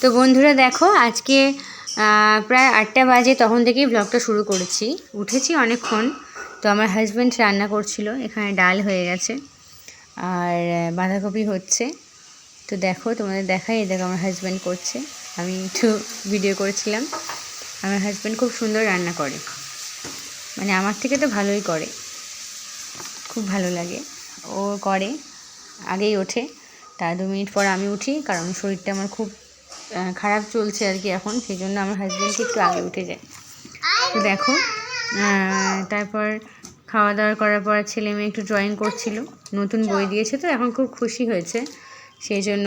তো বন্ধুরা দেখো আজকে প্রায় 8টা বাজে, তখন থেকেই ব্লগটা শুরু করেছি। উঠেছি অনেকক্ষণ। তো আমার হাজব্যান্ড রান্না করছিল, এখানে ডাল হয়ে গেছে আর বাঁধাকপি হচ্ছে। তো দেখো তোমাদের দেখাই, দেখো আমার হাজব্যান্ড করছে, আমি একটু ভিডিও করেছিলাম। আমার হাজব্যান্ড খুব সুন্দর রান্না করে, মানে আমার থেকে তো ভালোই করে, খুব ভালো লাগে। ও করে, আগেই ওঠে, তার 2 মিনিট পর আমি উঠি, কারণ শরীরটা আমার খুব খারাপ চলছে আর কি এখন, সেই জন্য আমার হাজব্যান্ডকে একটু আগে উঠে যায়। তো দেখো তারপর খাওয়া দাওয়া করার পর ছেলে মেয়ে একটু ড্রয়িং করছিল, নতুন বই দিয়েছে তো এখন খুব খুশি হয়েছে, সেই জন্য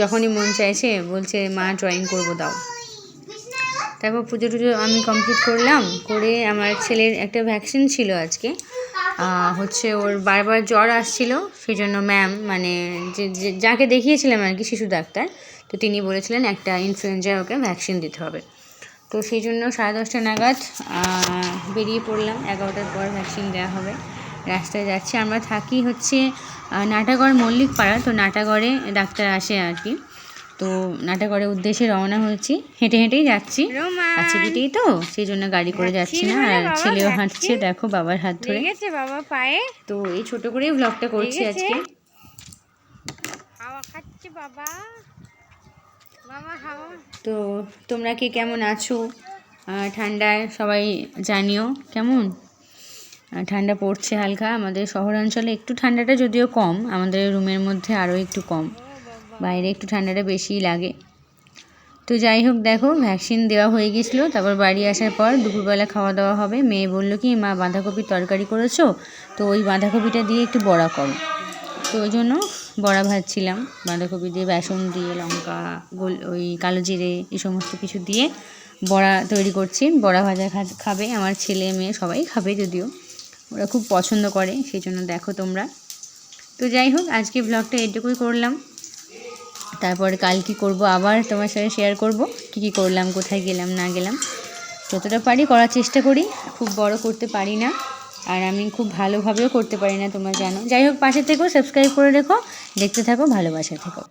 যখনই মন চাইছে বলছে মা ড্রয়িং করবো দাও। তারপর পুজো টুজো আমি কমপ্লিট করলাম, করে আমার ছেলের একটা ভ্যাকসিন ছিল আজকে, হচ্ছে ওর বারবার জ্বর আসছিল, সেই জন্য ম্যাম মানে যাকে দেখিয়েছিলাম আর কি শিশু ডাক্তার, তো তিনি বলেছিলেন একটা ইনফ্লুয়েঞ্জার ওকে ভ্যাকসিন দিতে হবে। তো সেই জন্য 10:30 নাগাদ বেরিয়ে পড়লাম, 11টার পর ভ্যাকসিন দেওয়া হবে। রাস্তায় যাচ্ছি, আমরা থাকি হচ্ছে নাটাগড় মল্লিক পাড়া, তো নাটাগড়ে ডাক্তার আসে আর কি। তো নাটাগড়ের উদ্দেশ্যে রওনা হয়েছি, হেঁটে হেঁটেই যাচ্ছি, কাছে পিঠেই তো, সেই জন্য গাড়ি করে যাচ্ছি না। আর ছেলেও হাঁটছে, দেখো বাবার হাত ধরে। বাবা পায়ে তো এই ছোট করেই ব্লগটা করছি আজকে। হাওয়া খাচ্ছে বাবা, বাবা হাওয়া। তো তোমরা কি কেমন আছো? ঠান্ডায় সবাই জানিও কেমন। ঠান্ডা পড়ছে হালকা, আমাদের শহরাঞ্চলে একটু ঠান্ডাটা যদিও কম, আমাদের রুমের মধ্যে আরও একটু কম, বাইরে একটু ঠান্ডাটা বেশিই লাগে। তো যাই হোক, দেখো ভ্যাকসিন দেওয়া হয়ে গেছিলো, তারপর বাড়ি আসার পর দুপুরবেলা খাওয়া দাওয়া হবে। মেয়ে বললো কি মা বাঁধাকপির তরকারি করেছো, তো ওই বাঁধাকপিটা দিয়ে একটু বড়া করো। তো ওই জন্য বড়া ভাজছিলাম, বাঁধাকপি দিয়ে বেসন দিয়ে লঙ্কা ওই কালো জিরে এই সমস্ত কিছু দিয়ে বড়া তৈরি করছি। বড়া ভাজা খাবে আমার ছেলে মেয়ে, সবাই খাবে, যদিও ওরা খুব পছন্দ করে, সেই জন্য দেখো তোমরা। তো যাই হোক, আজকে ব্লগটা এটুকুই করলাম, তারপর কাল কি করব আবার তোমার সাথে শেয়ার করব, কী করলাম, কোথায় গেলাম না গেলাম, যতটা পারি করার চেষ্টা করি। খুব বড় করতে পারি না, আর আমি খুব ভালোভাবেও করতে পারি না, তোমরা জানো। যাই হোক, পাশে থেকো, সাবস্ক্রাইব করে রেখো, দেখতে থাকো, ভালোবাসা থেকো।